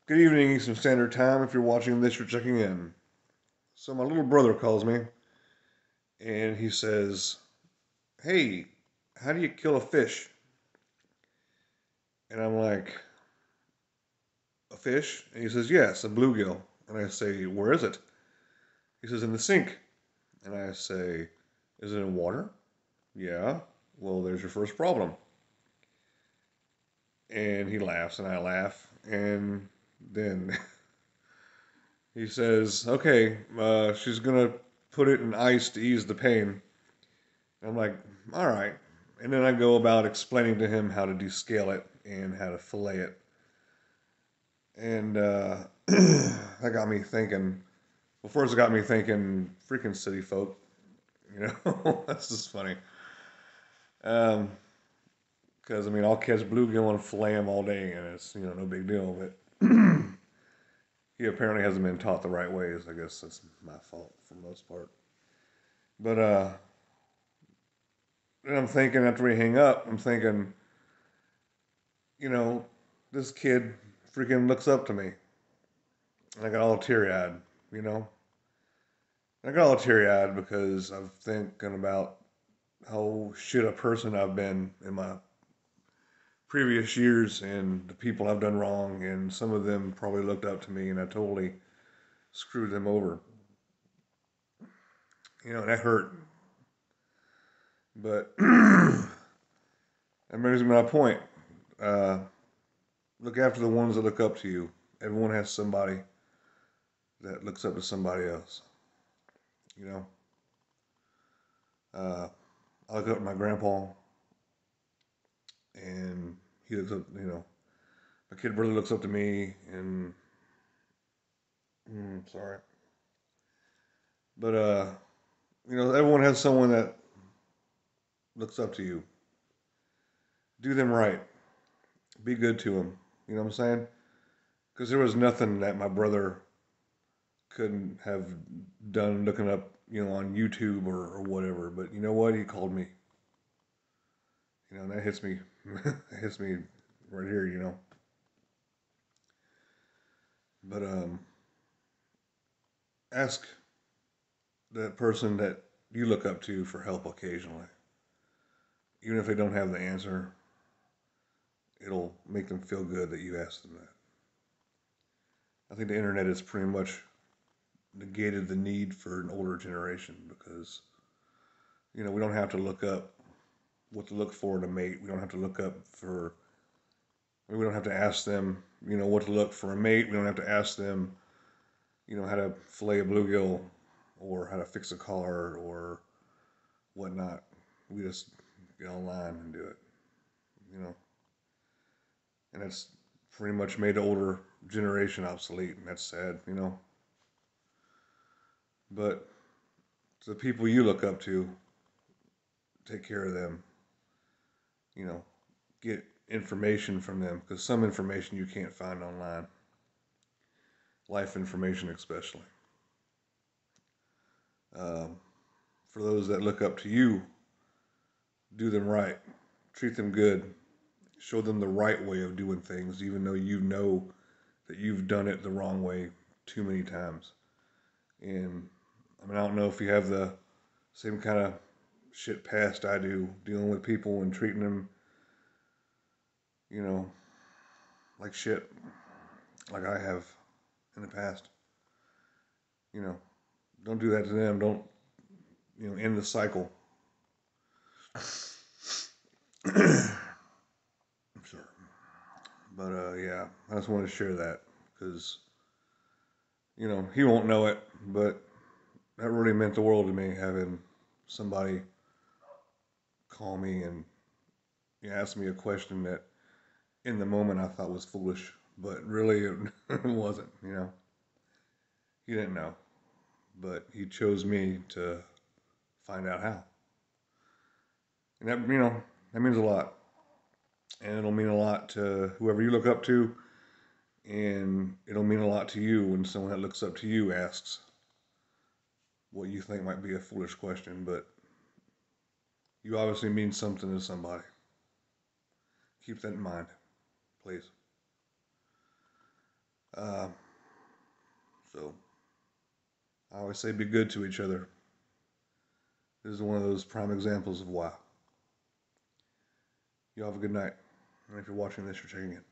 Good evening, Eastern Standard Time. If you're watching this, you're checking in. So, my little brother calls me and he says, "Hey, how do you kill a fish?" And I'm like, "A fish?" And he says, "Yes, a bluegill." And I say, "Where is it?" He says, "In the sink." And I say, "Is it in water?" "Yeah." "Well, there's your first problem." And he laughs and I laugh. And then he says, "Okay, she's going to put it in ice to ease the pain." I'm like, all right. And then I go about explaining to him how to descale it and how to fillet it. And that got me thinking. Well, first it got me thinking, freaking city folk. You know, that's just funny. Because I mean, I'll catch bluegill and fillet them all day, and it's no big deal. But he apparently hasn't been taught the right ways. I guess that's my fault for the most part. But then I'm thinking after we hang up, I'm thinking, you know, this kid freaking looks up to me. And I got all teary eyed, you know? And I got all teary eyed because I'm thinking about how shit a person I've been in my previous years and the people I've done wrong. And some of them probably looked up to me and I totally screwed them over. And that hurt. But that brings me to my point. Uh, look after the ones that look up to you. Everyone has somebody that looks up to somebody else, you know? Uh, I look up to my grandpa, and he looks up. My kid brother looks up to me, and sorry, but everyone has someone that looks up to you. Do them right. Be good to them. You know what I'm saying? Because there was nothing that my brother couldn't have done looking up, on YouTube or whatever. But you know what? He called me. That hits me. That hits me right here. But ask that person that you look up to for help occasionally. Even if they don't have the answer, it'll make them feel good that you asked them that. I think the internet has pretty much negated the need for an older generation because, we don't have to look up what to look for in a mate. We don't have to look up for, we don't have to ask them, what to look for a mate. We don't have to ask them, how to fillet a bluegill or how to fix a car or whatnot. We just get online and do it, you know. And that's pretty much made the older generation obsolete, and that's sad. But the people you look up to, take care of them. You know, get information from them because some information you can't find online, life information especially. Um, for those that look up to you, do them right, treat them good, show them the right way of doing things, even though you know that you've done it the wrong way too many times. And I mean, I don't know if you have the same kind of shit past I do, dealing with people and treating them, you know, like shit, like I have in the past. You know, don't do that to them. Don't, end the cycle. I'm sorry. But yeah, I just want to share that because, he won't know it, but that really meant the world to me having somebody call me and ask me a question that in the moment I thought was foolish, but really it wasn't, He didn't know, but he chose me to find out how. And that means a lot. And it'll mean a lot to whoever you look up to, and it'll mean a lot to you when someone that looks up to you asks what you think might be a foolish question, but you obviously mean something to somebody. Keep that in mind, please. Uh, so I always say be good to each other. This is one of those prime examples of why. You all have a good night. And if you're watching this, you're checking in.